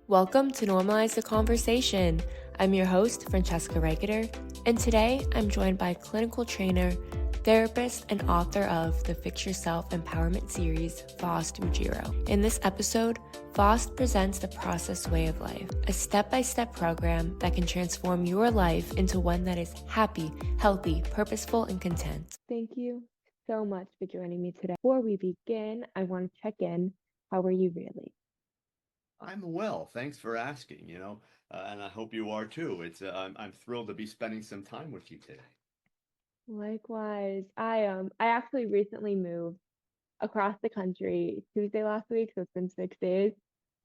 Welcome to Normalize the Conversation. I'm your host, Francesca Regeter, and today I'm joined by clinical trainer, therapist, and author of the Fix Yourself Empowerment series, Faust Ruggiero. In this episode, Faust presents the Process Way of Life, a step-by-step program that can transform your life into one that is happy, healthy, purposeful, and content. Thank you so much for joining me today. Before we begin, I want to check in. How are you really? I'm well, thanks for asking, and I hope you are too. I'm thrilled to be spending some time with you today. Likewise, I actually recently moved across the country Tuesday last week, so it's been 6 days.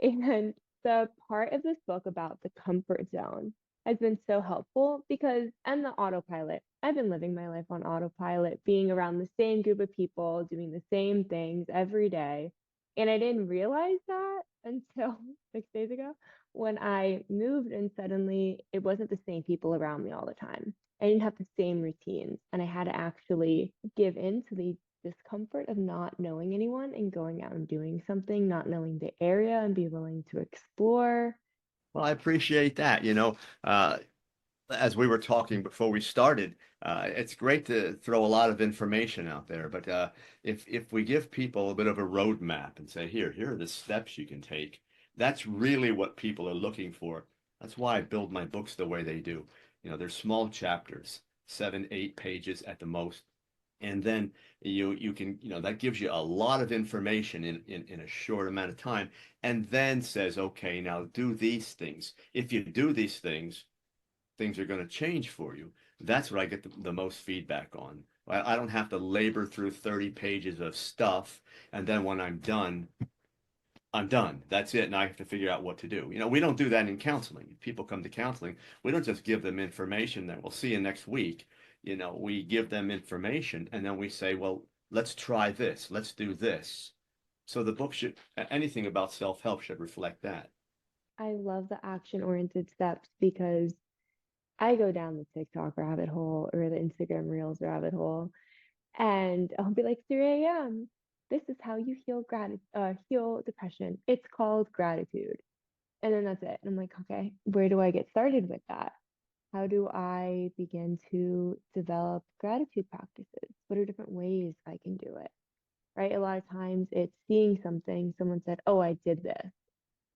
And the part of this book about the comfort zone has been so helpful because I'm the autopilot. I've been living my life on autopilot, being around the same group of people, doing the same things every day. And I didn't realize that until 6 days ago when I moved and suddenly it wasn't the same people around me all the time. I didn't have the same routines, and I had to actually give in to the discomfort of not knowing anyone and going out and doing something, not knowing the area and be willing to explore. Well, I appreciate that. As we were talking before we started, it's great to throw a lot of information out there, but if we give people a bit of a roadmap and say, here are the steps you can take, that's really what people are looking for. That's why I build my books the way they do. They're small chapters, 7, 8 pages at the most. And then you can, that gives you a lot of information in a short amount of time, and then says, okay, now do these things. If you do these things are going to change for you. That's what I get the most feedback on. I don't have to labor through 30 pages of stuff, and then when I'm done. That's it. And I have to figure out what to do. We don't do that in counseling. If people come to counseling, we don't just give them information that we'll see you next week. We give them information and then we say, well, let's try this. Let's do this. So the book should, anything about self-help should reflect that. I love the action oriented steps because I go down the TikTok rabbit hole or the Instagram Reels rabbit hole, and I'll be like, 3 a.m. This is how you heal depression. It's called gratitude. And then that's it. And I'm like, okay, where do I get started with that? How do I begin to develop gratitude practices? What are different ways I can do it? Right? A lot of times it's seeing something, someone said, oh, I did this,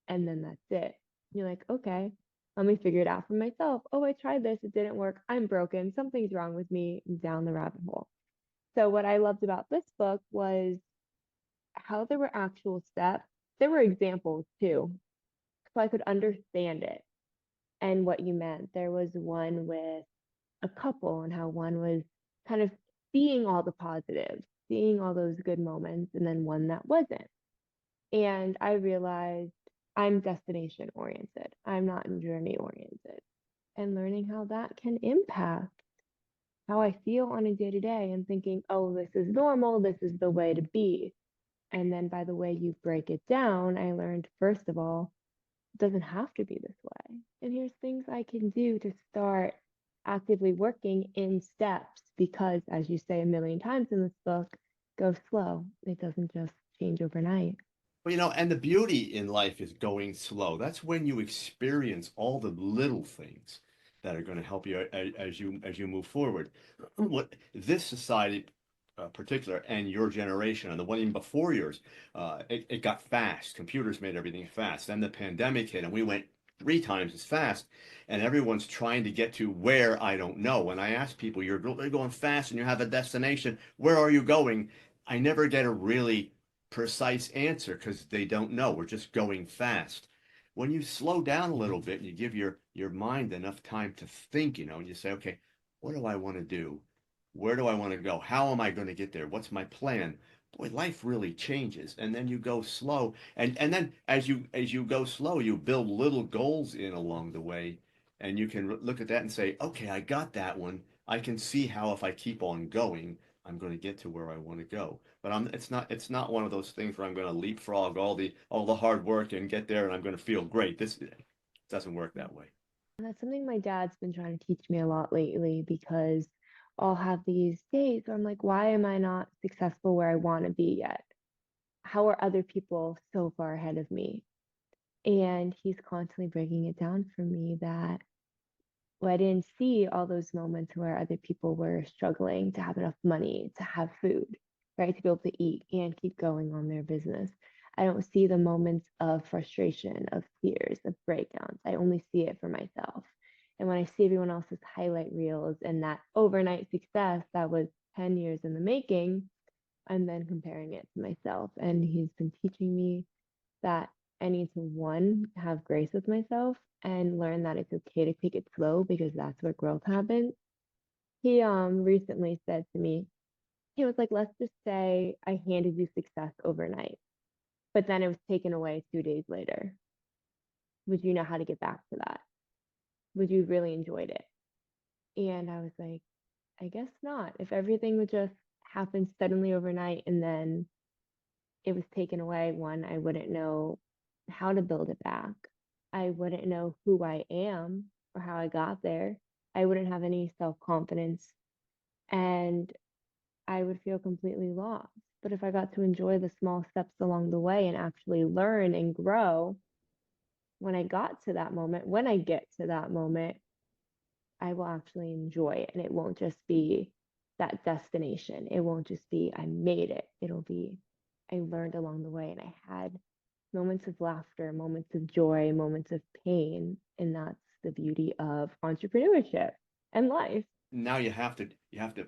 and then that's it. You're like, okay, let me figure it out for myself. Oh, I tried this, it didn't work. I'm broken. Something's wrong with me. Down the rabbit hole. So, what I loved about this book was how there were actual steps. There were examples too, so I could understand it and what you meant. There was one with a couple and how one was kind of seeing all the positives, seeing all those good moments, and then one that wasn't. And I realized I'm destination oriented, I'm not journey oriented. And learning how that can impact how I feel on a day to day and thinking, oh, this is normal, this is the way to be. And then by the way you break it down, I learned, first of all, it doesn't have to be this way. And here's things I can do to start actively working in steps because, as you say a million times in this book, go slow. It doesn't just change overnight. Well, and the beauty in life is going slow. That's when you experience all the little things that are going to help you as you move forward. What this society, particular, and your generation, and the one even before yours, it got fast. Computers made everything fast. Then the pandemic hit, and we went 3 times as fast. And everyone's trying to get to where I don't know. When I ask people, you're going fast and you have a destination, where are you going? I never get a really precise answer because they don't know. We're just going fast. When you slow down a little bit and you give your mind enough time to think, and you say, okay, what do I want to do? Where do I want to go? How am I going to get there? What's my plan? Boy, life really changes. And then you go slow. And then as you go slow, you build little goals in along the way. And you can look at that and say, okay, I got that one. I can see how if I keep on going, I'm going to get to where I want to go. But it's not one of those things where I'm going to leapfrog all the hard work and get there and I'm going to feel great. This doesn't work that way. And that's something my dad's been trying to teach me a lot lately because I'll have these days where I'm like, why am I not successful where I want to be yet? How are other people so far ahead of me? And he's constantly breaking it down for me that well, I didn't see all those moments where other people were struggling to have enough money to have food, right? To be able to eat and keep going on their business. I don't see the moments of frustration, of tears, of breakdowns. I only see it for myself. And when I see everyone else's highlight reels and that overnight success that was 10 years in the making, I'm then comparing it to myself. And he's been teaching me that I need to one, have grace with myself and learn that it's okay to take it slow because that's where growth happens. He recently said to me, he was like, let's just say I handed you success overnight, but then it was taken away 2 days later. Would you know how to get back to that? Would you really enjoyed it? And I was like, I guess not. If everything would just happen suddenly overnight and then it was taken away, one, I wouldn't know how to build it back. I wouldn't know who I am or how I got there. I wouldn't have any self confidence and I would feel completely lost. But if I got to enjoy the small steps along the way and actually learn and grow, when I got to that moment, when I get to that moment, I will actually enjoy it. And it won't just be that destination. It won't just be, I made it. It'll be, I learned along the way and I had moments of laughter, moments of joy, moments of pain. And that's the beauty of entrepreneurship and life. Now you have to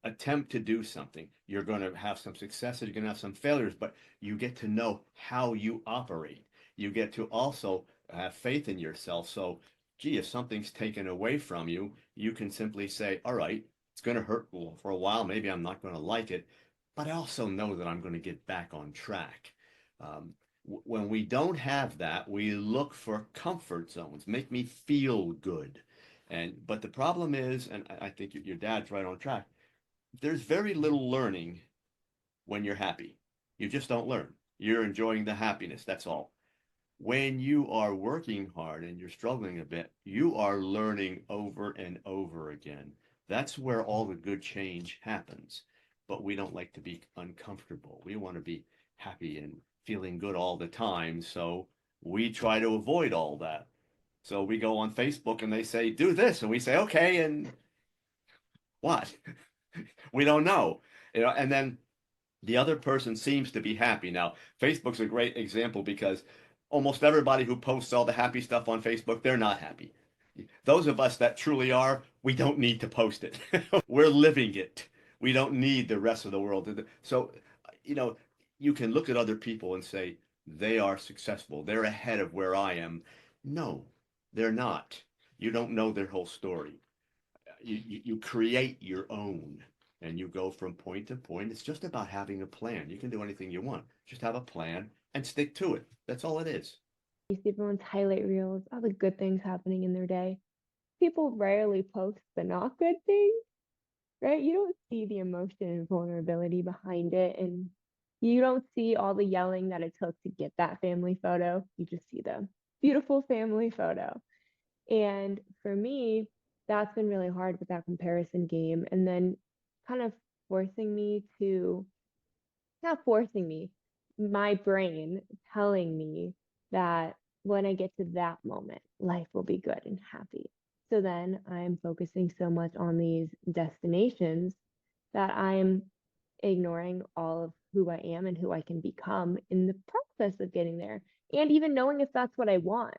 attempt to do something. You're going to have some successes, you're going to have some failures, but you get to know how you operate. You get to also have faith in yourself. So, gee, if something's taken away from you, you can simply say, all right, it's going to hurt for a while. Maybe I'm not going to like it, but I also know that I'm going to get back on track. Um, when we don't have that, we look for comfort zones, make me feel good. But the problem is, and I think your dad's right on track, there's very little learning when you're happy. You just don't learn. You're enjoying the happiness. That's all. When you are working hard and you're struggling a bit, you are learning over and over again. That's where all the good change happens. But we don't like to be uncomfortable. We want to be happy and feeling good all the time. So we try to avoid all that. So we go on Facebook and they say, do this. And we say, okay. And what? We don't know. And then the other person seems to be happy. Now, Facebook's a great example because almost everybody who posts all the happy stuff on Facebook, they're not happy. Those of us that truly are, we don't need to post it. We're living it. We don't need the rest of the world. So, you know, you can look at other people and say, they are successful. They're ahead of where I am. No, they're not. You don't know their whole story. You create your own and you go from point to point. It's just about having a plan. You can do anything you want. Just have a plan and stick to it. That's all it is. You see everyone's highlight reels, all the good things happening in their day. People rarely post the not good things, right? You don't see the emotion and vulnerability behind it. And you don't see all the yelling that it took to get that family photo. You just see the beautiful family photo. And for me, that's been really hard with that comparison game. And then kind of forcing me to, not forcing me, my brain telling me that when I get to that moment, life will be good and happy. So then I'm focusing so much on these destinations that I'm ignoring all of who I am and who I can become in the process of getting there. And even knowing if that's what I want,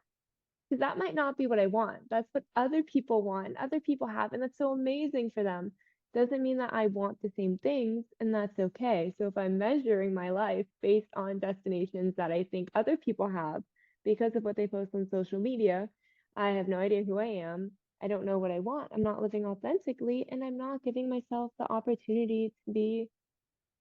because that might not be what I want. That's what other people want, other people have, and that's so amazing for them. Doesn't mean that I want the same things, and that's okay. So if I'm measuring my life based on destinations that I think other people have because of what they post on social media, I have no idea who I am. I don't know what I want. I'm not living authentically, and I'm not giving myself the opportunity to be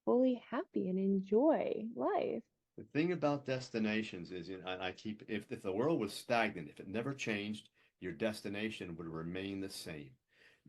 fully happy and enjoy life. The thing about destinations is, I keep, if the world was stagnant, if it never changed, your destination would remain the same.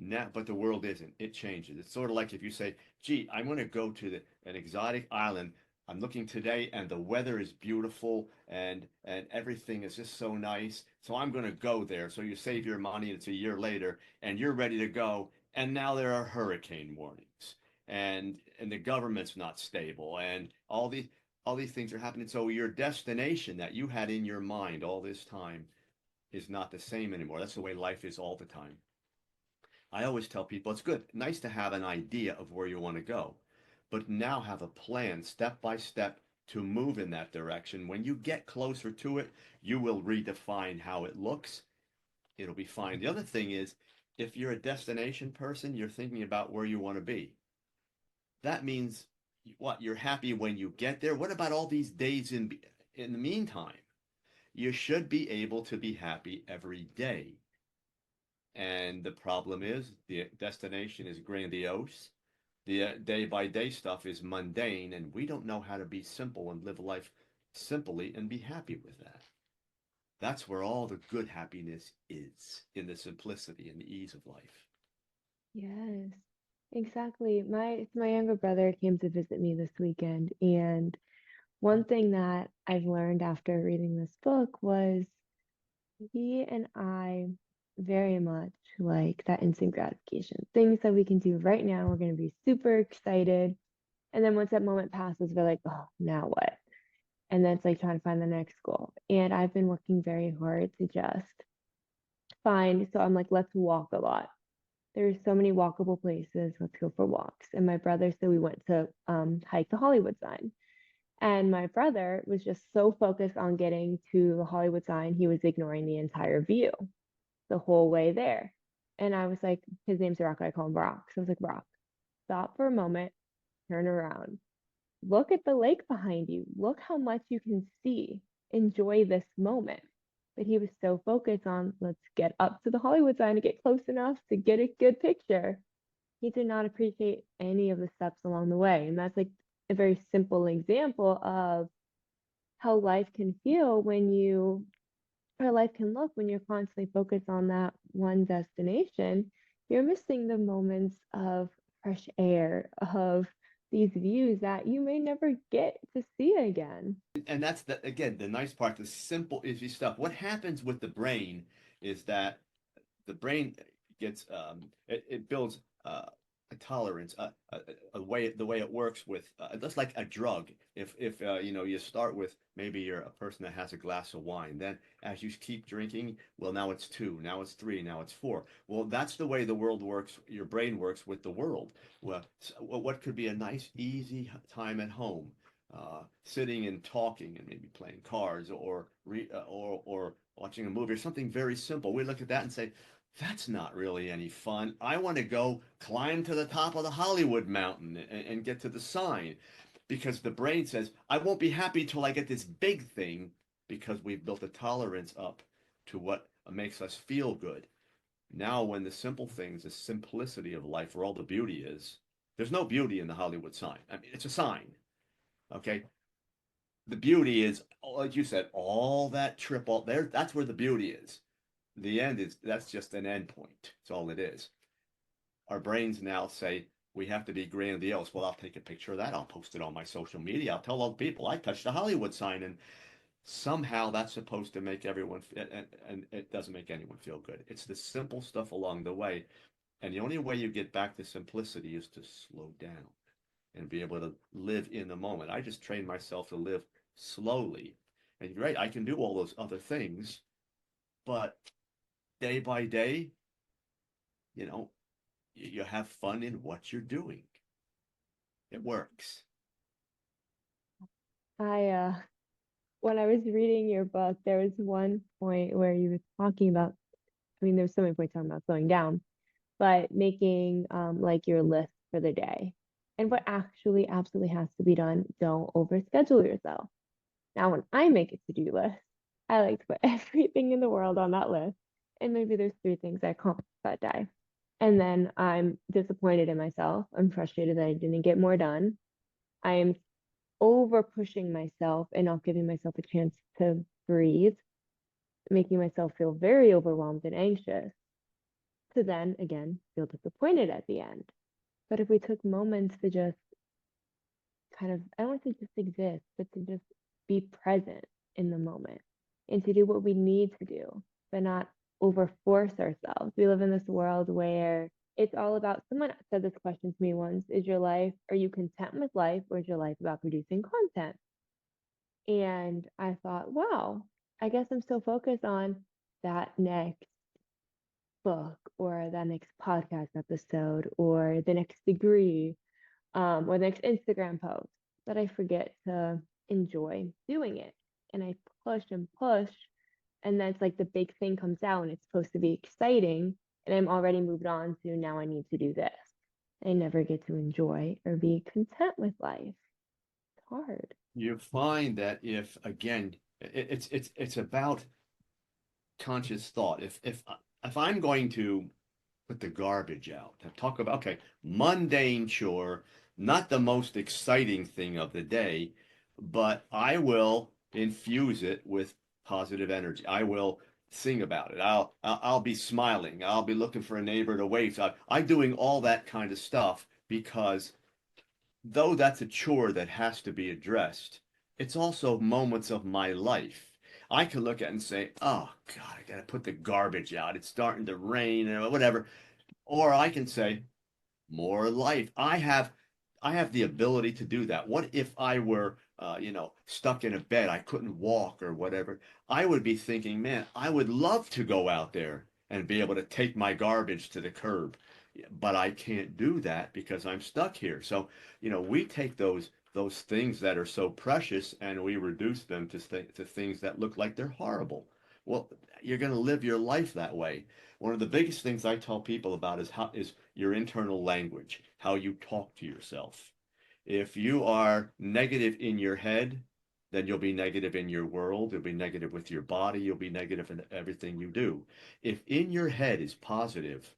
Now, but the world isn't. It changes. It's sort of like if you say, gee, I'm going to go to an exotic island. I'm looking today and the weather is beautiful and everything is just so nice. So I'm going to go there. So you save your money. It's a year later and you're ready to go. And now there are hurricane warnings and the government's not stable and all these. all these things are happening. So your destination that you had in your mind all this time is not the same anymore. That's the way life is all the time. I always tell people it's good, nice to have an idea of where you want to go, but now have a plan step by step to move in that direction. When you get closer to it, you will redefine how it looks. It'll be fine. The other thing is, if you're a destination person, you're thinking about where you want to be. That means what? You're happy when you get there. What about all these days in the meantime? You should be able to be happy every day. And the problem is the destination is grandiose. The day by day stuff is mundane, and we don't know how to be simple and live life simply and be happy with that. That's where all the good happiness is, in the simplicity and the ease of life. Yes, exactly. My younger brother came to visit me this weekend, and one thing that I've learned after reading this book was he and I very much like that instant gratification. Things that we can do right now, we're going to be super excited. And then once that moment passes, we're like, oh, now what? And then it's like trying to find the next goal. And I've been working very hard to just find, so I'm like, let's walk a lot. There's so many walkable places. Let's go for walks. And my brother said we went to hike the Hollywood sign. And my brother was just so focused on getting to the Hollywood sign, he was ignoring the entire view the whole way there. And I was like, his name's Rock. I call him Rock. So I was like, Rock, stop for a moment, turn around, look at the lake behind you. Look how much you can see. Enjoy this moment. But he was so focused on let's get up to the Hollywood sign to get close enough to get a good picture. He did not appreciate any of the steps along the way. And that's like a very simple example of how life can feel when you, or life can look when you're constantly focused on that one destination. You're missing the moments of fresh air, of these views that you may never get to see again. And that's the again the nice part, the simple easy stuff. What happens with the brain is that the brain gets it builds a tolerance, a way the way it works with just like a drug. If you know you start with maybe you're a person that has a glass of wine, then as you keep drinking, well now it's two, now it's three, now it's four. Well, that's the way the world works. Your brain works with the world. Well, what could be a nice easy time at home? Sitting and talking and maybe playing cards or watching a movie or something very simple. We look at that and say, that's not really any fun. I want to go climb to the top of the Hollywood mountain and get to the sign because the brain says, I won't be happy till I get this big thing because we've built a tolerance up to what makes us feel good. Now, when the simple things, the simplicity of life, where all the beauty is, there's no beauty in the Hollywood sign. I mean, it's a sign. Okay. The beauty is, like you said, all that trip, all there, that's where the beauty is. The end is that's just an end point. That's all it is. Our brains now say we have to be grandiose. Well, I'll take a picture of that. I'll post it on my social media. I'll tell all the people I touched the Hollywood sign, and somehow that's supposed to make everyone, and it doesn't make anyone feel good. It's the simple stuff along the way, and the only way you get back to simplicity is to slow down and be able to live in the moment. I just trained myself to live slowly, and great, I can do all those other things, but day by day, you know, you have fun in what you're doing. It works. I when I was reading your book, there was one point where you were talking about, I mean, there's so many points talking about slowing down, but making like your list for the day. And what actually absolutely has to be done, don't overschedule yourself. Now, when I make a to-do list, I like to put everything in the world on that list. And maybe there's three things I accomplished that day. And then I'm disappointed in myself. I'm frustrated that I didn't get more done. I am over pushing myself and not giving myself a chance to breathe, making myself feel very overwhelmed and anxious to then again feel disappointed at the end. But if we took moments to just kind of, I don't want to just exist, but to just be present in the moment and to do what we need to do, but not overforce ourselves. We live in this world where it's all about, someone said this question to me once, is your life, are you content with life or is your life about producing content? And I thought, wow, I guess I'm so focused on that next book or that next podcast episode or the next degree or the next Instagram post that I forget to enjoy doing it. And I push and push. And then it's like the big thing comes out and it's supposed to be exciting. And I'm already moved on to now I need to do this. I never get to enjoy or be content with life. It's hard. You find that if again, it's about conscious thought. If I'm going to put the garbage out, to talk about okay, mundane chore, not the most exciting thing of the day, but I will infuse it with positive energy. I will sing about it. I'll be smiling. I'll be looking for a neighbor to wave. So I'm doing all that kind of stuff because though that's a chore that has to be addressed, it's also moments of my life. I can look at it and say, oh God, I gotta put the garbage out. It's starting to rain or whatever. Or I can say, more life. I have the ability to do that. What if I were stuck in a bed, I couldn't walk or whatever? I would be thinking, man, I would love to go out there and be able to take my garbage to the curb. But I can't do that because I'm stuck here. So, we take those things that are so precious and we reduce them to things that look like they're horrible. Well, you're going to live your life that way. One of the biggest things I tell people about is your internal language, how you talk to yourself. If you are negative in your head, then you'll be negative in your world, you'll be negative with your body, you'll be negative in everything you do. If in your head is positive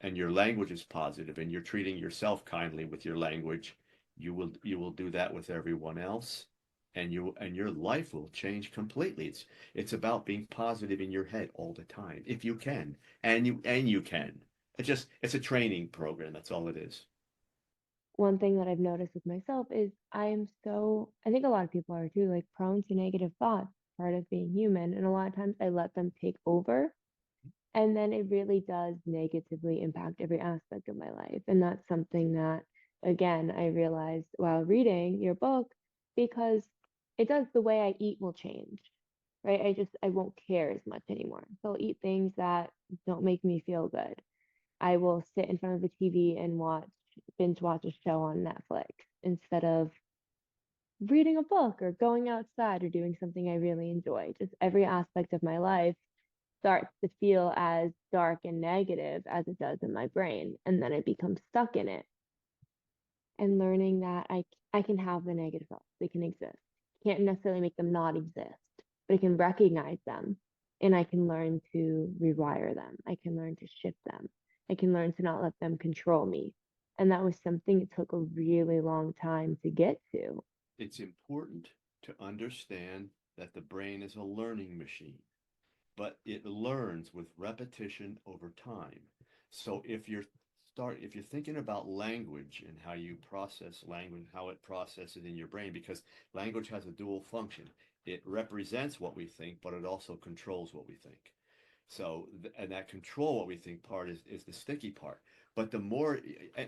and your language is positive and you're treating yourself kindly with your language, you will do that with everyone else and your life will change completely. It's about being positive in your head all the time if you can. And you can. It's a training program, that's all it is. One thing that I've noticed with myself is I think a lot of people are too, like prone to negative thoughts, part of being human. And a lot of times I let them take over. And then it really does negatively impact every aspect of my life. And that's something that, again, I realized while reading your book, because it does the way I eat will change, right? I won't care as much anymore. So I'll eat things that don't make me feel good. I will sit in front of the TV and binge watch a show on Netflix instead of reading a book or going outside or doing something I really enjoy. Just every aspect of my life starts to feel as dark and negative as it does in my brain. And then I become stuck in it and learning that I can have the negative thoughts. They can exist. Can't necessarily make them not exist, but I can recognize them and I can learn to rewire them. I can learn to shift them. I can learn to not let them control me. And that was something it took a really long time to get to. It's important to understand that the brain is a learning machine, but it learns with repetition over time. So if you're thinking about language and how you process language, how it processes in your brain, because language has a dual function. It represents what we think, but it also controls what we think. So, and that control what we think part is the sticky part. But the more,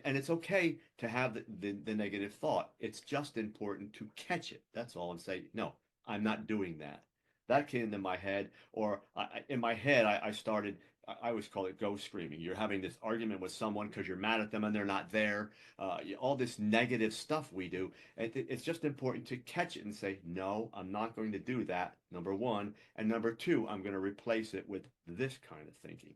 and it's okay to have the negative thought. It's just important to catch it. That's all I'm saying. No, I'm not doing that. That came into my head, or in my head, I started, I always call it ghost screaming. You're having this argument with someone because you're mad at them and they're not there. All this negative stuff we do. It's just important to catch it and say, no, I'm not going to do that, number one. And number two, I'm going to replace it with this kind of thinking.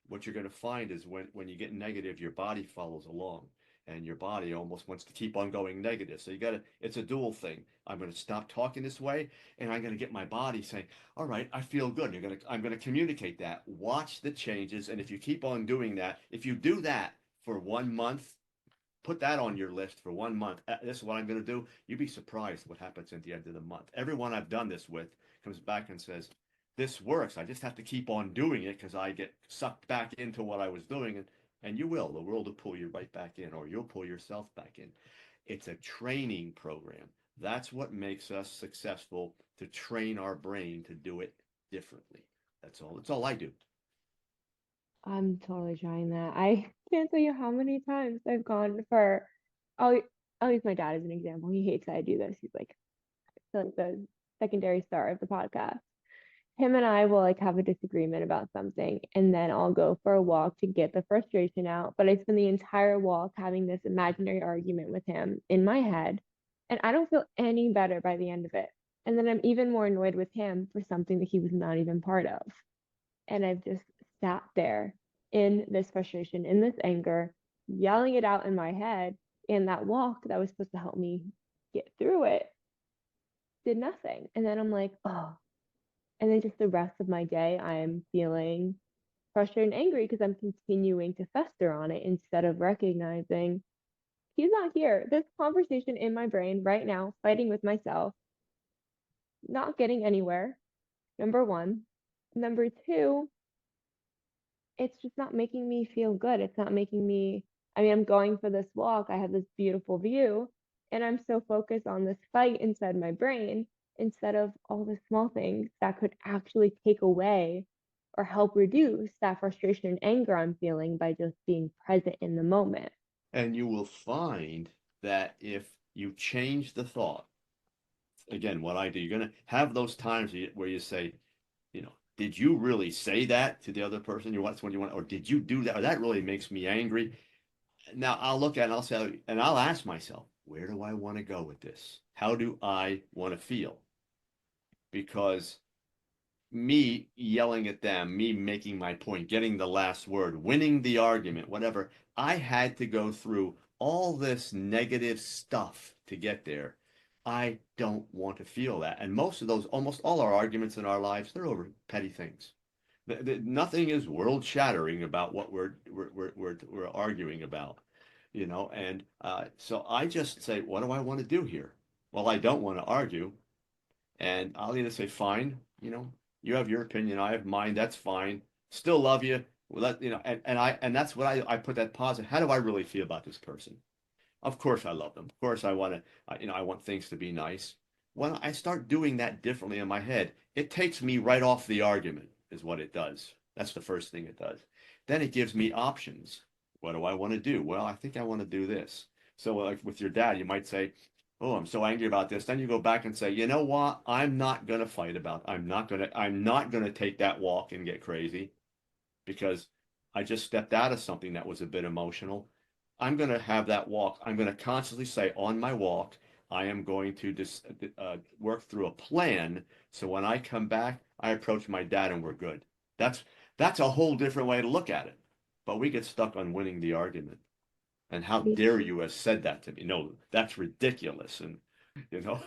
What you're going to find is when you get negative, your body follows along and your body almost wants to keep on going negative. So it's a dual thing. I'm going to stop talking this way and I'm going to get my body saying, all right, I feel good. I'm going to communicate that. Watch the changes. And if you keep on doing that, if you do that for 1 month, put that on your list for 1 month. This is what I'm going to do. You'd be surprised what happens at the end of the month. Everyone I've done this with comes back and says, this works. I just have to keep on doing it because I get sucked back into what I was doing. And you will. The world will pull you right back in, or you'll pull yourself back in. It's a training program. That's what makes us successful, to train our brain to do it differently. That's all. That's all I do. I'm totally trying that. I can't tell you how many times I've gone for I'll I'll use my dad as an example. He hates that I do this. He's like, to like the secondary star of the podcast. Him and I will like have a disagreement about something, and then I'll go for a walk to get the frustration out. But I spend the entire walk having this imaginary argument with him in my head, and I don't feel any better by the end of it. And then I'm even more annoyed with him for something that he was not even part of. And I've just sat there in this frustration, in this anger, yelling it out in my head. And that walk that was supposed to help me get through it did nothing. And then I'm like, oh, and then just the rest of my day, I'm feeling frustrated and angry because I'm continuing to fester on it instead of recognizing he's not here. This conversation in my brain right now, fighting with myself, not getting anywhere. Number one. Number two, it's just not making me feel good. It's not making me, I mean, I'm going for this walk. I have this beautiful view, and I'm so focused on this fight inside my brain instead of all the small things that could actually take away or help reduce that frustration and anger I'm feeling by just being present in the moment. And you will find that if you change the thought, again, what I do, you're going to have those times where you say, did you really say that to the other person? That's what you want, or did you do that? Or that really makes me angry. Now I'll look at it and I'll say, and I'll ask myself, where do I want to go with this? How do I want to feel? Because me yelling at them, me making my point, getting the last word, winning the argument, whatever, I had to go through all this negative stuff to get there. I don't want to feel that. And most of those, almost all our arguments in our lives, they're over petty things. Nothing is world shattering about what we're arguing about, And so I just say, what do I want to do here? Well, I don't want to argue, and I'll either say, fine, you have your opinion, I have mine, that's fine. Still love you. Well, and that's what I put that positive. How do I really feel about this person? Of course I love them. Of course I want to, I want things to be nice. When I start doing that differently in my head, it takes me right off the argument, is what it does. That's the first thing it does. Then it gives me options. What do I want to do? Well, I think I want to do this. So like with your dad, you might say, oh, I'm so angry about this. Then you go back and say, you know what? I'm not going to fight about. I'm not going to take that walk and get crazy because I just stepped out of something that was a bit emotional. I'm going to have that walk. I'm going to constantly say on my walk, I am going to just work through a plan. So when I come back, I approach my dad and we're good. That's that's a whole different way to look at it. But we get stuck on winning the argument. And how Me dare too. you have said that to me? No, that's ridiculous. And you know,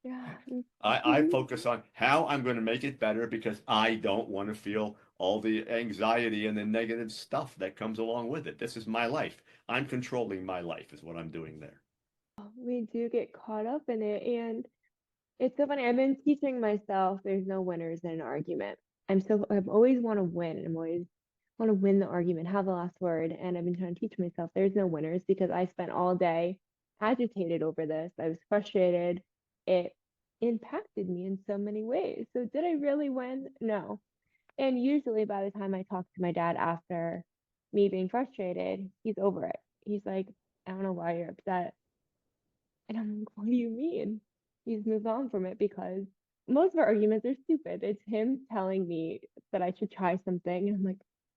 Yeah. I Mhm. focus on how I'm going to make it better because I don't want to feel all the anxiety and the negative stuff that comes along with it. This is my life. I'm controlling my life, is what I'm doing there. We do get caught up in it. And it's so funny. I've been teaching myself there's no winners in an argument. I've always want to win. I'm always want to win the argument, have the last word. And I've been trying to teach myself there's no winners because I spent all day agitated over this. I was frustrated. It impacted me in so many ways. So did I really win? No. And usually by the time I talk to my dad after me being frustrated, he's over it. He's like, I don't know why you're upset. And I'm like, what do you mean? He's moved on from it because most of our arguments are stupid. It's him telling me that I should try something. And I'm like,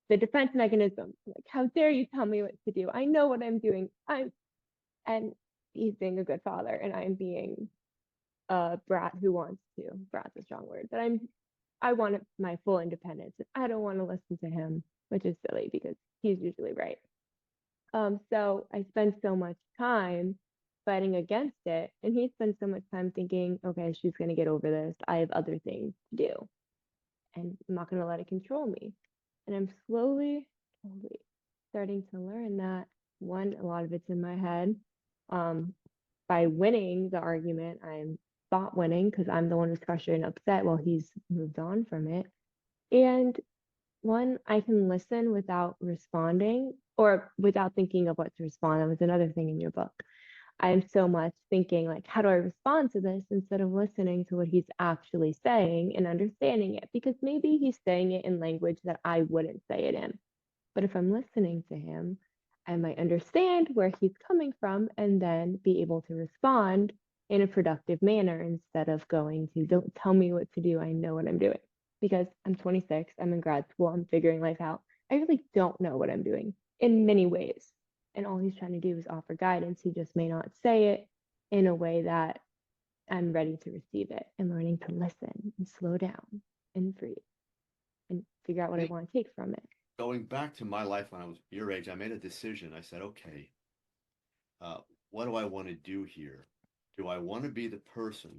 the defense mechanism. Like, how dare you tell me what to do? I know what I'm doing. And he's being a good father, and I'm being a brat who wants to. Brat's a strong word, but I want my full independence. And I don't want to listen to him, which is silly because he's usually right. So I spend so much time fighting against it, and he spends so much time thinking, okay, she's gonna get over this. I have other things to do, and I'm not gonna let it control me. And I'm slowly starting to learn that one, a lot of it's in my head. Um, by winning the argument, I'm thought winning because I'm the one who's frustrated and upset while he's moved on from it. And one, I can listen without responding or without thinking of what to respond. That was another thing in your book. I'm so much thinking, like, how do I respond to this instead of listening to what he's actually saying and understanding it? Because maybe he's saying it in language that I wouldn't say it in. But if I'm listening to him, I might understand where he's coming from and then be able to respond in a productive manner instead of going to, don't tell me what to do. I know what I'm doing. Because I'm 26, I'm in grad school, I'm figuring life out. I really don't know what I'm doing in many ways. And all he's trying to do is offer guidance. He just may not say it in a way that I'm ready to receive it, and learning to listen and slow down and breathe and figure out what I want to take from it. Going back to my life when I was your age, I made a decision. I said, okay, uh, what do I want to do here? Do I want to be the person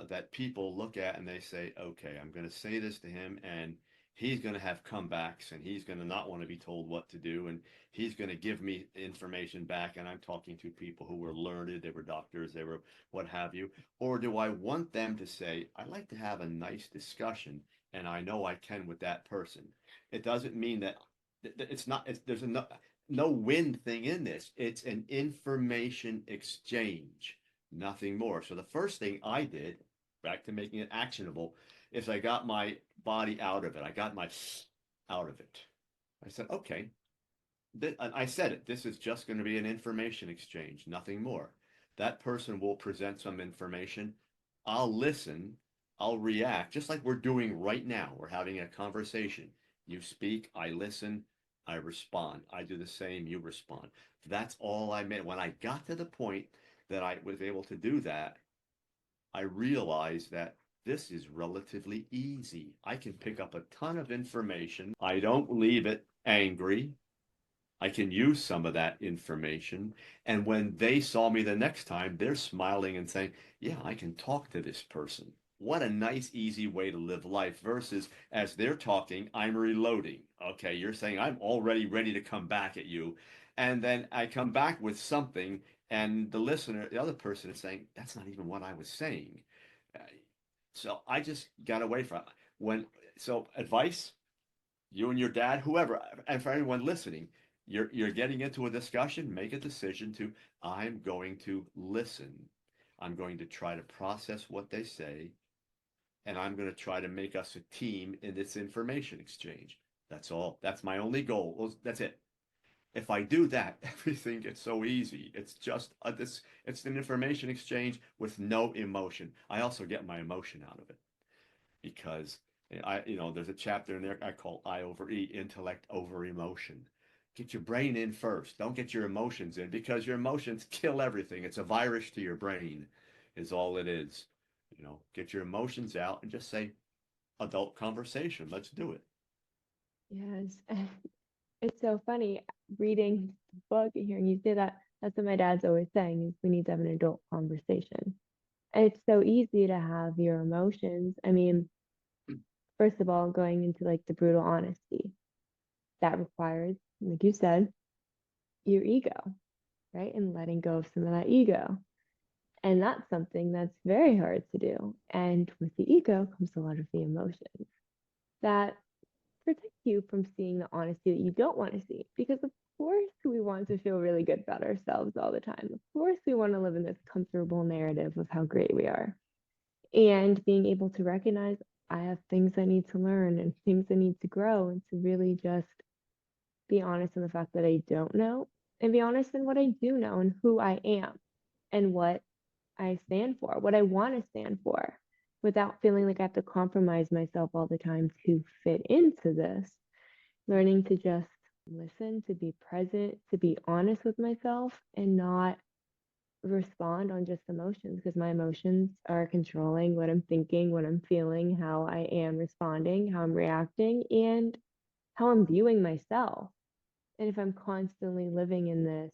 that people look at and they say, okay, I'm going to say this to him and he's going to have comebacks and he's going to not want to be told what to do and he's going to give me information back. And I'm talking to people who were learned, they were doctors, they were what have you. Or do I want them to say, I'd like to have a nice discussion and I know I can with that person? It doesn't mean that it's not, there's a no win thing in this. It's an information exchange, nothing more. So the first thing I did, back to making it actionable, is I got my body out of it. I got my out of it. I said, okay. I said it. This is just going to be an information exchange, nothing more. That person will present some information. I'll listen. I'll react, just like we're doing right now. We're having a conversation. You speak, I listen, I respond. I do the same, you respond. That's all I meant. When I got to the point that I was able to do that, I realized that this is relatively easy. I can pick up a ton of information. I don't leave it angry. I can use some of that information. And when they saw me the next time, they're smiling and saying, yeah, I can talk to this person. What a nice, easy way to live life versus as they're talking, I'm reloading. Okay, you're saying I'm already ready to come back at you. And then I come back with something, and the listener, the other person is saying, that's not even what I was saying. Uh, So I just got away from it. So advice, you and your dad, whoever, and for anyone listening, you're getting into a discussion, make a decision to, I'm going to listen. I'm going to try to process what they say, and I'm going to try to make us a team in this information exchange. That's all. That's my only goal. That's it. If I do that, everything gets so easy. It's just it's an information exchange with no emotion. I also get my emotion out of it because there's a chapter in there I call I over E, intellect over emotion. Get your brain in first. Don't get your emotions in because your emotions kill everything. It's a virus to your brain, is all it is. Get your emotions out and just say, adult conversation. Let's do it. Yes. It's so funny reading the book and hearing you say that. That's what my dad's always saying is we need to have an adult conversation. And it's so easy to have your emotions. I mean, first of all, going into like the brutal honesty that requires, like you said, your ego, right? And letting go of some of that ego. And that's something that's very hard to do. And with the ego comes a lot of the emotions that protect you from seeing the honesty that you don't want to see. Because, of course, we want to feel really good about ourselves all the time. Of course, we want to live in this comfortable narrative of how great we are. And being able to recognize I have things I need to learn and things I need to grow, and to really just be honest in the fact that I don't know and be honest in what I do know and who I am and what I stand for, what I want to stand for, without feeling like I have to compromise myself all the time to fit into this. Learning to just listen, to be present, to be honest with myself and not respond on just emotions because my emotions are controlling what I'm thinking, what I'm feeling, how I am responding, how I'm reacting, and how I'm viewing myself. And if I'm constantly living in this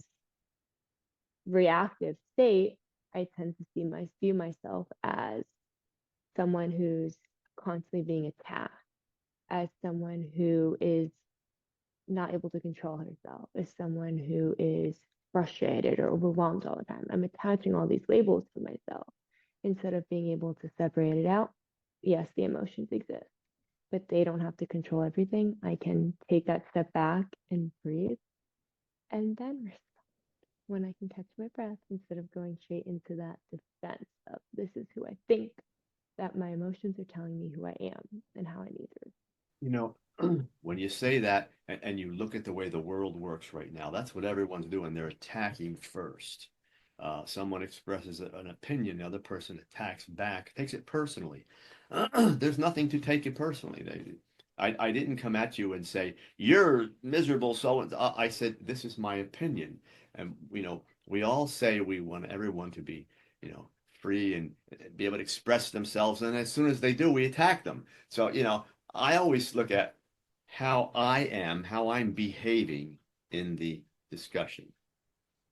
reactive state, I tend to view myself as someone who's constantly being attacked, as someone who is not able to control herself, as someone who is frustrated or overwhelmed all the time. I'm attaching all these labels to myself instead of being able to separate it out. Yes, the emotions exist, but they don't have to control everything. I can take that step back and breathe and then respond when I can catch my breath instead of going straight into that defense of this is who I think that my emotions are telling me who I am and how I need to. You know, when you say that and you look at the way the world works right now, that's what everyone's doing. They're attacking first. Someone expresses an opinion, the other person attacks back, takes it personally. There's nothing to take it personally. I didn't come at you and say, you're miserable, so and so. I said, this is my opinion. And, we all say we want everyone to be, free and be able to express themselves. And as soon as they do, we attack them. So, I always look at how I am, how I'm behaving in the discussion.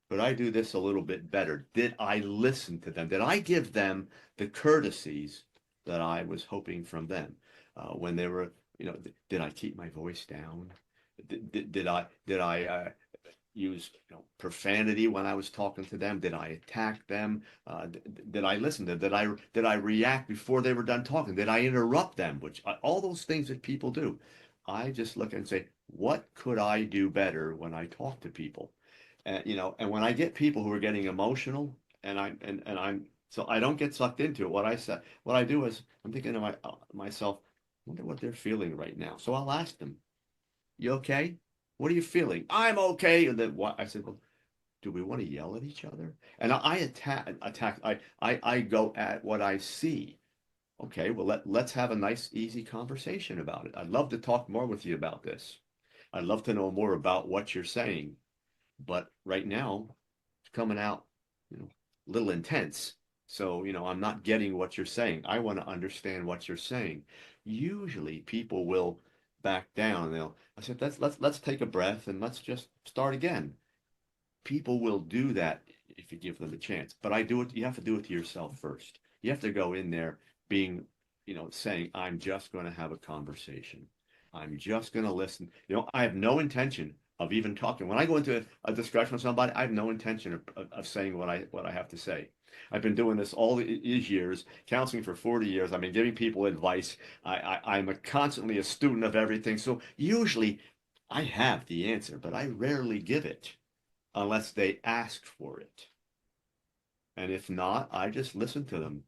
But I do this a little bit better. Did I listen to them? Did I give them the courtesies that I was hoping from them when they were, did I keep my voice down? Did I use profanity when I was talking to them? Did I attack them? Did I listen to them? Did I react before they were done talking? Did I interrupt them? All those things that people do. I just look and say, what could I do better when I talk to people? And when I get people who are getting emotional, and I'm so I don't get sucked into it. What I do is I'm thinking to myself, I wonder what they're feeling right now. So I'll ask them, "You okay? What are you feeling?" "I'm okay." And then what? I said, "Well, do we want to yell at each other?" And I attack. I go at what I see. Okay, well let's have a nice, easy conversation about it. I'd love to talk more with you about this. I'd love to know more about what you're saying. But right now, it's coming out, a little intense. So, I'm not getting what you're saying. I want to understand what you're saying. Usually people will back down. I said, let's take a breath and let's just start again. People will do that if you give them a chance. But you have to do it to yourself first. You have to go in there being, saying, I'm just going to have a conversation. I'm just going to listen. I have no intention of even talking. When I go into a discussion with somebody, I have no intention of saying what I have to say. I've been doing this all these years, counseling for 40 years. I've been giving people advice. I'm constantly a student of everything. So usually I have the answer, but I rarely give it unless they ask for it. And if not, I just listen to them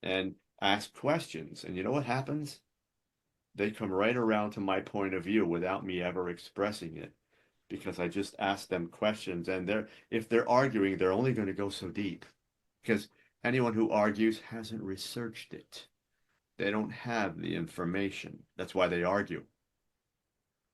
and ask questions. And you know what happens? They come right around to my point of view without me ever expressing it because I just ask them questions. And if they're arguing, they're only going to go so deep because anyone who argues hasn't researched it. They don't have the information. That's why they argue.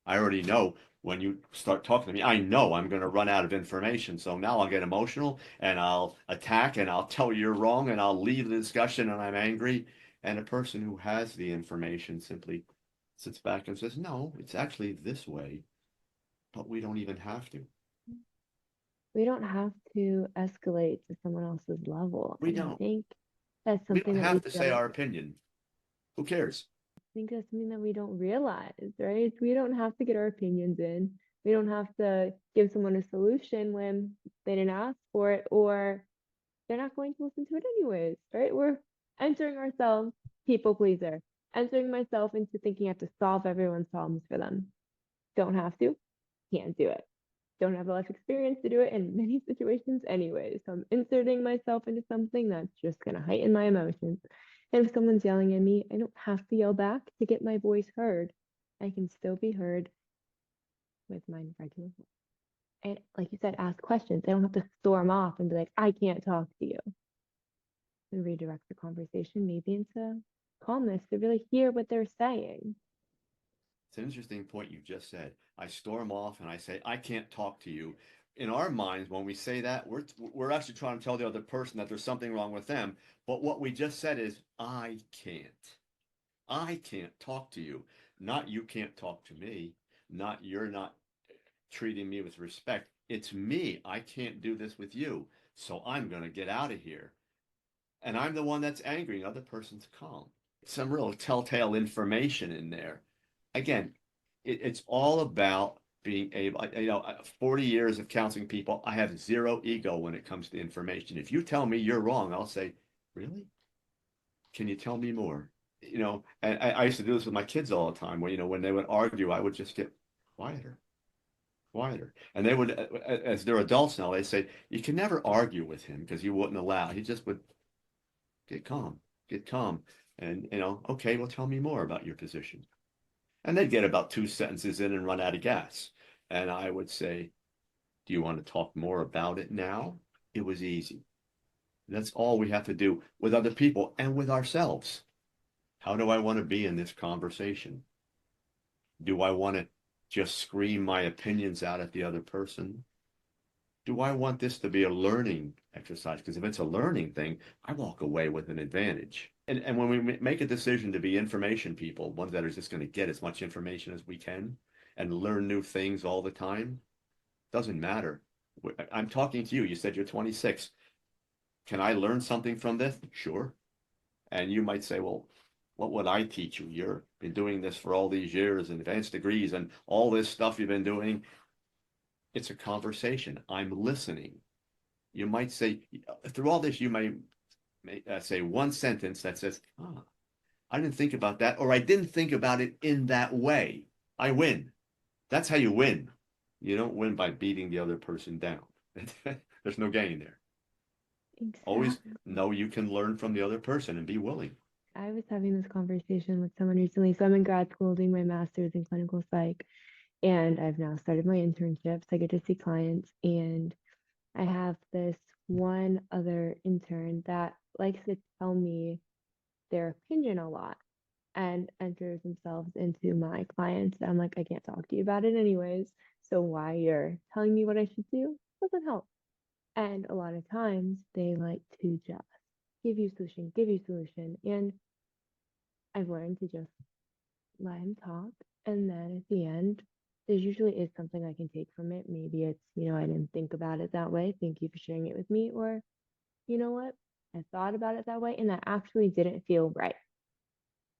I already know when you start talking to me, I know I'm going to run out of information. So now I'll get emotional and I'll attack and I'll tell you you're wrong and I'll leave the discussion and I'm angry. And a person who has the information simply sits back and says, no, it's actually this way, but we don't even have to. We don't have to escalate to someone else's level. We And I don't. think that's We something don't that have we to say don't our opinion. Who cares? think that's something that we don't realize, right? We don't have to get our opinions in. We don't have to give someone a solution when they didn't ask for it or they're not going to listen to it anyways, right? We're entering ourselves people pleaser, entering myself into thinking I have to solve everyone's problems for them. Don't have to, can't do it. Don't have the life experience to do it in many situations anyways. So I'm inserting myself into something that's just going to heighten my emotions. And if someone's yelling at me, I don't have to yell back to get my voice heard. I can still be heard with my regular voice. And like you said, ask questions. I don't have to storm off and be like, I can't talk to you. And redirect the conversation maybe into calmness to really hear what they're saying. It's an interesting point you just said. I storm off and I say, I can't talk to you. In our minds, when we say that, we're actually trying to tell the other person that there's something wrong with them. But what we just said is, I can't. I can't talk to you. Not you can't talk to me. Not you're not treating me with respect. It's me. I can't do this with you. So I'm going to get out of here. And I'm the one that's angry. The other person's calm. Some real telltale information in there. Again, it's all about being able, 40 years of counseling people, I have zero ego when it comes to information. If you tell me you're wrong, I'll say, really? Can you tell me more? And I used to do this with my kids all the time when, when they would argue, I would just get quieter, quieter. And they would, as they're adults now, they say, you can never argue with him because you wouldn't allow. He just would get calm, get calm. And, okay, well, tell me more about your position. And they'd get about two sentences in and run out of gas. And I would say, do you want to talk more about it now? It was easy. That's all we have to do with other people and with ourselves. How do I want to be in this conversation? Do I want to just scream my opinions out at the other person? Do I want this to be a learning exercise? Because if it's a learning thing, I walk away with an advantage. And when we make a decision to be information people, ones that are just going to get as much information as we can and learn new things all the time, doesn't matter. I'm talking to you. You said you're 26. Can I learn something from this? Sure. And you might say, well, what would I teach you? You've been doing this for all these years and advanced degrees and all this stuff you've been doing. It's a conversation. I'm listening. You might say, through all this, you may say one sentence that says, ah, I didn't think about that, or I didn't think about it in that way. I win. That's how you win. You don't win by beating the other person down. There's no gain there. Always Exactly. know you can learn from the other person and be willing. I was having this conversation with someone recently. So I'm in grad school doing my master's in clinical psych, and I've now started my internships. I get to see clients, and I have this one other intern that likes to tell me their opinion a lot and enters themselves into my clients. I'm like, I can't talk to you about it anyways. So why you're telling me what I should do doesn't help. And a lot of times they like to just give you solution. And I've learned to just let him talk. And then at the end, there usually is something I can take from it. Maybe it's, I didn't think about it that way. Thank you for sharing it with me. Or, you know what? I thought about it that way and that actually didn't feel right.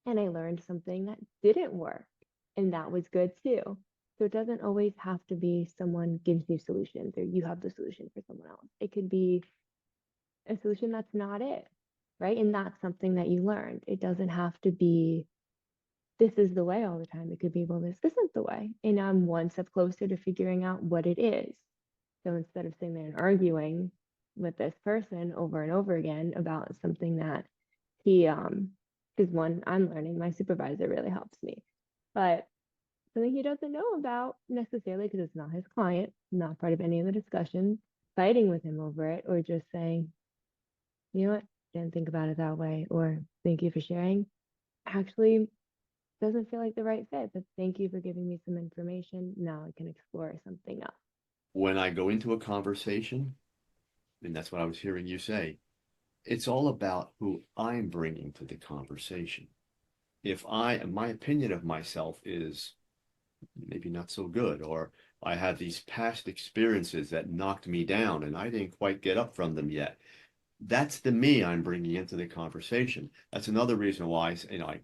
And I learned something that didn't work. And that was good too. So it doesn't always have to be someone gives you solutions or you have the solution for someone else. It could be a solution that's not it, right? And that's something that you learned. It doesn't have to be this is the way all the time. It could be, well, this isn't the way. And I'm one step closer to figuring out what it is. So instead of sitting there and arguing with this person over and over again about something that he because one, I'm learning, my supervisor really helps me. But something he doesn't know about necessarily because it's not his client, not part of any of the discussions, fighting with him over it, or just saying, you know what, didn't think about it that way, or thank you for sharing, actually doesn't feel like the right fit, but thank you for giving me some information. Now I can explore something else. When I go into a conversation, and that's what I was hearing you say, it's all about who I'm bringing to the conversation. If my opinion of myself is maybe not so good, or I have these past experiences that knocked me down and I didn't quite get up from them yet, that's the me I'm bringing into the conversation. That's another reason why, I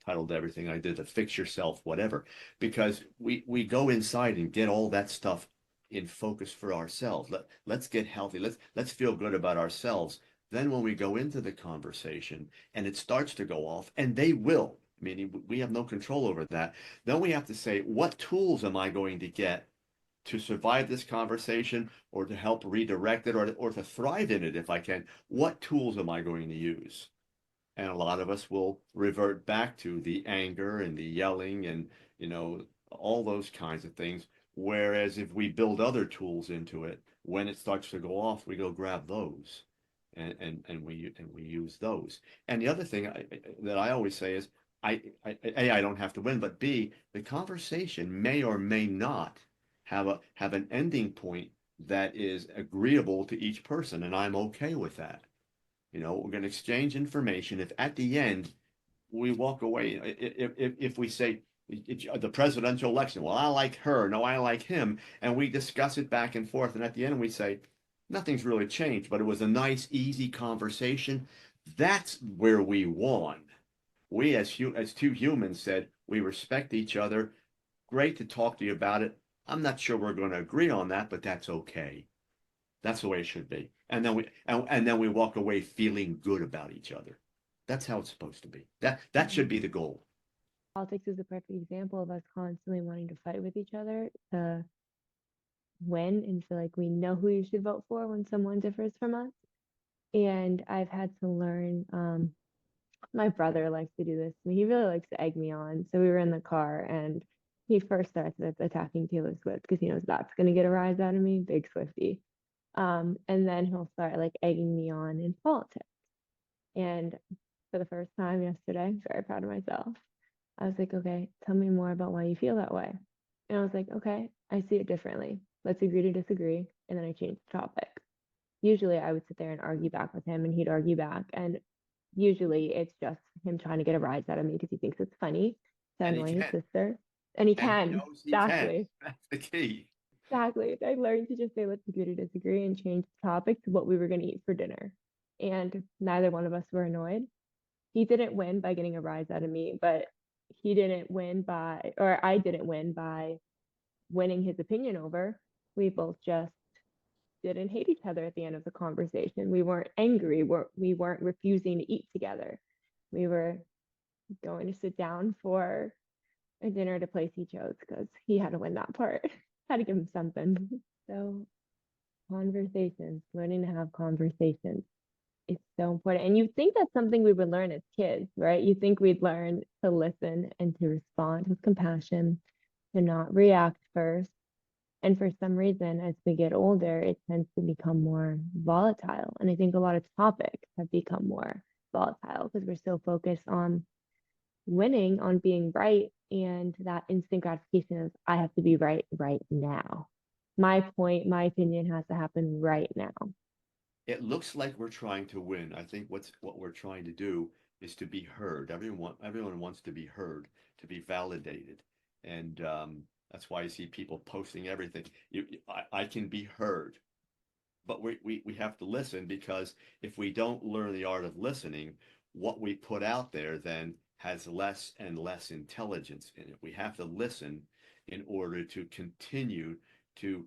titled everything I did the Fix Yourself, whatever, because we go inside and get all that stuff in focus for ourselves. Let's get healthy. Let's feel good about ourselves. Then when we go into the conversation and it starts to go off, and they will, meaning we have no control over that, then we have to say, what tools am I going to get to survive this conversation or to help redirect it or to thrive in it if I can? What tools am I going to use? And a lot of us will revert back to the anger and the yelling and, all those kinds of things. Whereas if we build other tools into it, when it starts to go off, we go grab those and we use those. And the other thing that I always say is, I don't have to win, but B, the conversation may or may not have an ending point that is agreeable to each person, and I'm okay with that. We're going to exchange information. If at the end we walk away, if we say the presidential election, well, I like her, no, I like him, and we discuss it back and forth, and at the end we say nothing's really changed, but it was a nice, easy conversation. That's where we won. We as two humans said we respect each other. Great to talk to you about it. I'm not sure we're going to agree on that, but that's okay. That's the way it should be. And then we walk away feeling good about each other. That's how it's supposed to be. That should be Mhm. the goal. Politics is a perfect example of us constantly wanting to fight with each other to win and feel like we know who you should vote for when someone differs from us. And I've had to learn, my brother likes to do this. I mean, he really likes to egg me on. So we were in the car and he first starts with attacking Taylor Swift because he knows that's going to get a rise out of me, big Swifty. And then he'll start like egging me on in politics. And for the first time yesterday, very proud of myself. I was like, okay, tell me more about why you feel that way. And I was like, okay, I see it differently. Let's agree to disagree. And then I changed the topic. Usually I would sit there and argue back with him and he'd argue back. And usually it's just him trying to get a rise out of me because he thinks it's funny to And he annoy his can. sister. And he And he can. knows he can. Exactly. That's the key. Exactly. I learned to just say, let's agree to disagree and change the topic to what we were going to eat for dinner. And neither one of us were annoyed. He didn't win by getting a rise out of me, but he didn't win by, or I didn't win by winning his opinion over. We both just didn't hate each other at the end of the conversation. We weren't angry. We weren't refusing to eat together. We were going to sit down for a dinner at a place he chose because he had to win that part. Had to give him something. So conversations, learning to have conversations. It's so important. And you think that's something we would learn as kids, right? You think we'd learn to listen and to respond with compassion, to not react first. And for some reason, as we get older, it tends to become more volatile. And I think a lot of topics have become more volatile because we're so focused on winning, on being right, and that instant gratification of I have to be right now. My point, my opinion has to happen right now. It looks like we're trying to win. I think what we're trying to do is to be heard. Everyone wants to be heard, to be validated, and that's why you see people posting everything. I can be heard, but we have to listen because if we don't learn the art of listening, what we put out there then has less and less intelligence in it. We have to listen in order to continue to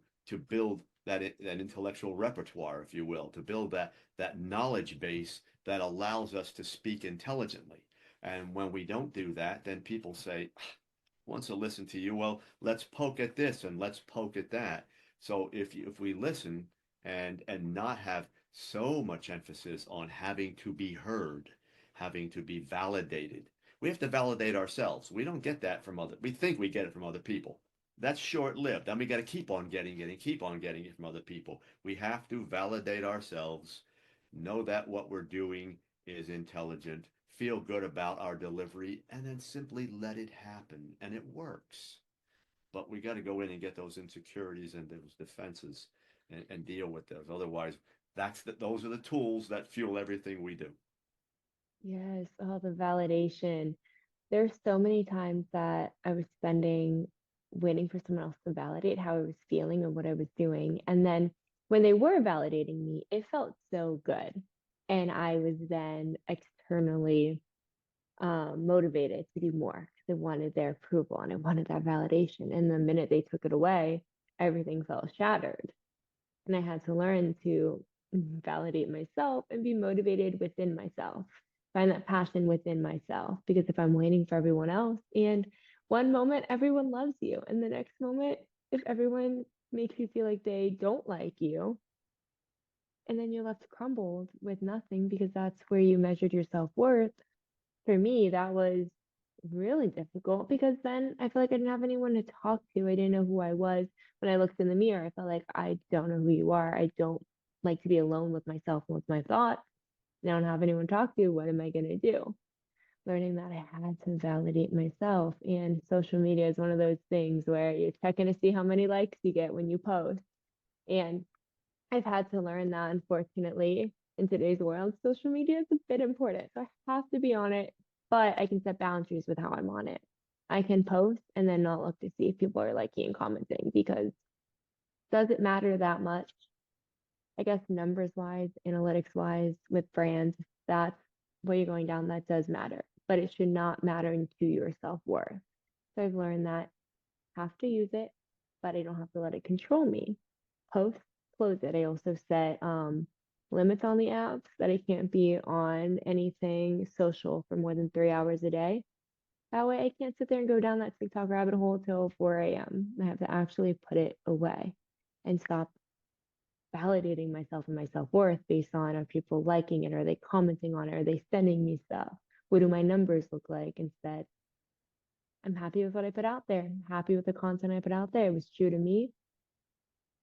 build that intellectual repertoire, if you will, to build that knowledge base that allows us to speak intelligently. And when we don't do that, then people say, wants to listen to you. Well, let's poke at this and let's poke at that. So if we listen and not have so much emphasis on having to be heard, having to be validated. We have to validate ourselves. We don't get that from other. We think we get it from other people. That's short-lived. Then we got to keep on keep on getting it from other people. We have to validate ourselves, know that what we're doing is intelligent, feel good about our delivery, and then simply let it happen. And it works. But we got to go in and get those insecurities and those defenses and deal with those. Otherwise, those are the tools that fuel everything we do. Yes, all the validation. There's so many times that I was spending waiting for someone else to validate how I was feeling or what I was doing. And then when they were validating me, it felt so good. And I was then externally motivated to do more because I wanted their approval and I wanted that validation. And the minute they took it away, everything felt shattered. And I had to learn to validate myself and be motivated within myself, find that passion within myself. Because if I'm waiting for everyone else, and one moment everyone loves you, and the next moment, if everyone makes you feel like they don't like you, and then you're left crumbled with nothing because that's where you measured your self worth. For me, that was really difficult because then I feel like I didn't have anyone to talk to. I didn't know who I was. When I looked in the mirror, I felt like I don't know who you are. I don't like to be alone with myself and with my thoughts. I don't have anyone to talk to. What am I going to do? Learning that I had to validate myself. And social media is one of those things where you're checking to see how many likes you get when you post. And I've had to learn that, unfortunately, in today's world, social media is a bit important. So I have to be on it, but I can set boundaries with how I'm on it. I can post and then not look to see if people are liking and commenting because does it matter that much? I guess numbers wise, analytics wise, with brands, if that's where you're going down, that does matter, but it should not matter to your self worth. So I've learned that I have to use it, but I don't have to let it control me. Post, close it. I also set limits on the apps that I can't be on anything social for more than 3 hours a day. That way I can't sit there and go down that TikTok rabbit hole till 4 a.m. I have to actually put it away and stop validating myself and my self-worth based on are people liking it? Are they commenting on it? Are they sending me stuff? What do my numbers look like? Instead, I'm happy with what I put out there. I'm happy with the content I put out there. It was true to me.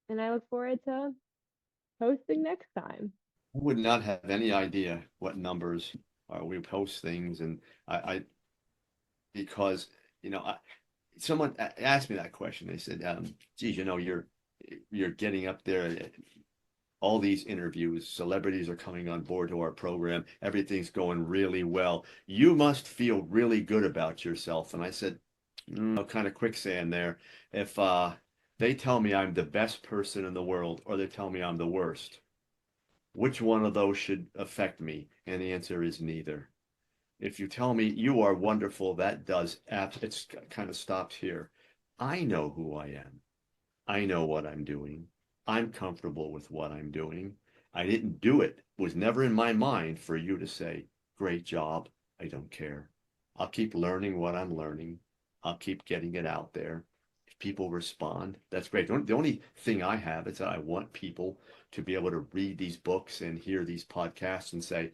And I look forward to posting next time. I would not have any idea what numbers we post things, and I because someone asked me that question. They said, "Geez, you're getting up there. All these interviews, celebrities are coming on board to our program. Everything's going really well. You must feel really good about yourself." And I said, kind of quicksand there. If they tell me I'm the best person in the world, or they tell me I'm the worst, which one of those should affect me? And the answer is neither. If you tell me you are wonderful, that does, it's kind of stopped here. I know who I am. I know what I'm doing. I'm comfortable with what I'm doing. I didn't do it. It was never in my mind for you to say, great job. I don't care. I'll keep learning what I'm learning. I'll keep getting it out there. If people respond, that's great. The only thing I have is that I want people to be able to read these books and hear these podcasts and say,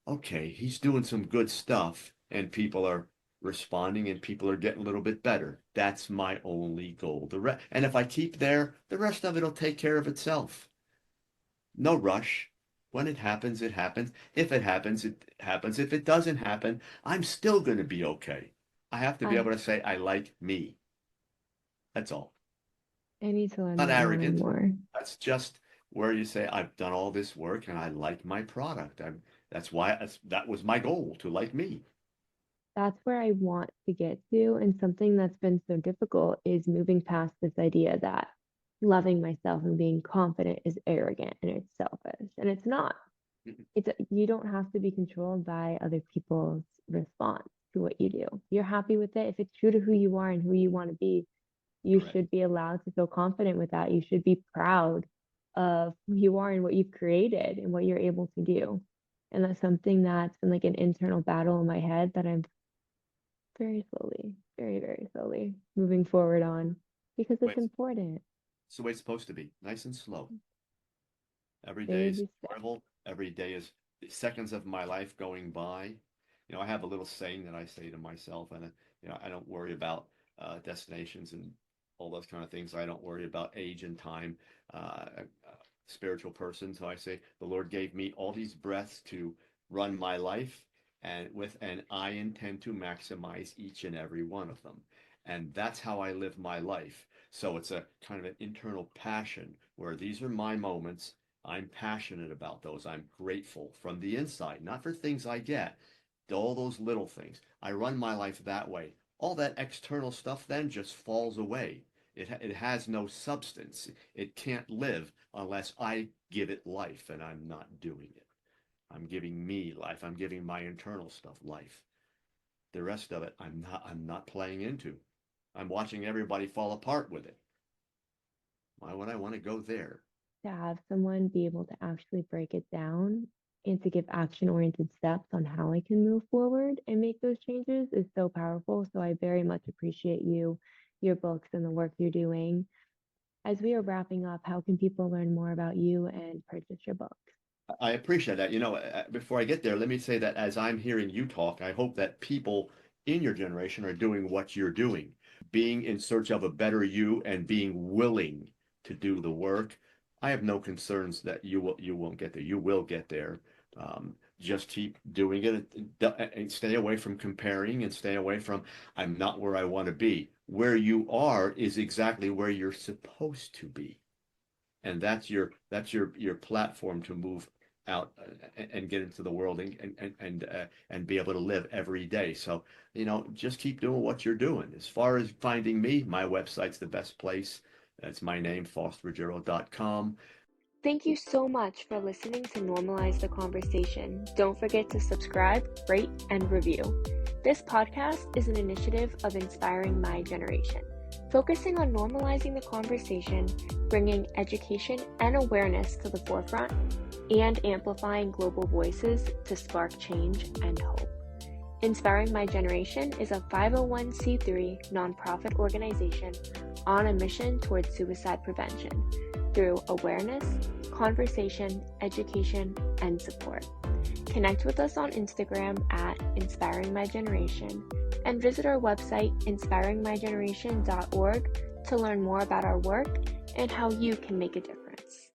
okay, he's doing some good stuff, and people are responding and people are getting a little bit better. That's my only goal. And if I keep there, the rest of it'll take care of itself. No rush. When it happens, it happens. If it happens, it happens. If it doesn't happen, I'm still going to be okay. I have to be I able to say I like me. That's all. I need to learn Not that more and arrogant. more. That's just where you say I've done all this work and I like my product. That's why that was my goal, to like me. That's where I want to get to. And something that's been so difficult is moving past this idea that loving myself and being confident is arrogant and it's selfish. And it's not. You don't have to be controlled by other people's response to what you do. You're happy with it. If it's true to who you are and who you want to be, you Correct. should be allowed to feel confident with that. You should be proud of who you are and what you've created and what you're able to do. And that's something that's been like an internal battle in my head that I'm very slowly, very, very slowly moving forward on because it's Wait, important. it's the way it's supposed to be, nice and slow. Every day is Baby steps. enjoyable. Every day is seconds of my life going by. I have a little saying that I say to myself, and I don't worry about destinations and all those kind of things. I don't worry about age and time. Spiritual person, so I say, the Lord gave me all these breaths to run my life, and I intend to maximize each and every one of them. And that's how I live my life. So it's a kind of an internal passion where these are my moments. I'm passionate about those. I'm grateful from the inside, not for things I get, all those little things. I run my life that way. All that external stuff then just falls away. It has no substance. It can't live unless I give it life, and I'm not doing it. I'm giving me life. I'm giving my internal stuff life. The rest of it, I'm not playing into. I'm watching everybody fall apart with it. Why would I want to go there? To have someone be able to actually break it down and to give action-oriented steps on how I can move forward and make those changes is so powerful. So I very much appreciate you, your books, and the work you're doing. As we are wrapping up, how can people learn more about you and purchase your books? I appreciate that. Before I get there, let me say that as I'm hearing you talk, I hope that people in your generation are doing what you're doing, being in search of a better you and being willing to do the work. I have no concerns that you won't get there. You will get there. Just keep doing it and stay away from comparing and stay away from I'm not where I want to be. Where you are is exactly where you're supposed to be. And that's your platform to move out and get into the world and be able to live every day. So, just keep doing what you're doing. As far as finding me, my website's the best place. That's my name, faustruggiero.com. Thank you so much for listening to Normalize the Conversation. Don't forget to subscribe, rate, and review. This podcast is an initiative of Inspiring My Generation, focusing on normalizing the conversation, bringing education and awareness to the forefront, and amplifying global voices to spark change and hope. Inspiring My Generation is a 501c3 nonprofit organization on a mission towards suicide prevention through awareness, conversation, education, and support. Connect with us on Instagram at Inspiring My Generation and visit our website inspiringmygeneration.org to learn more about our work and how you can make a difference.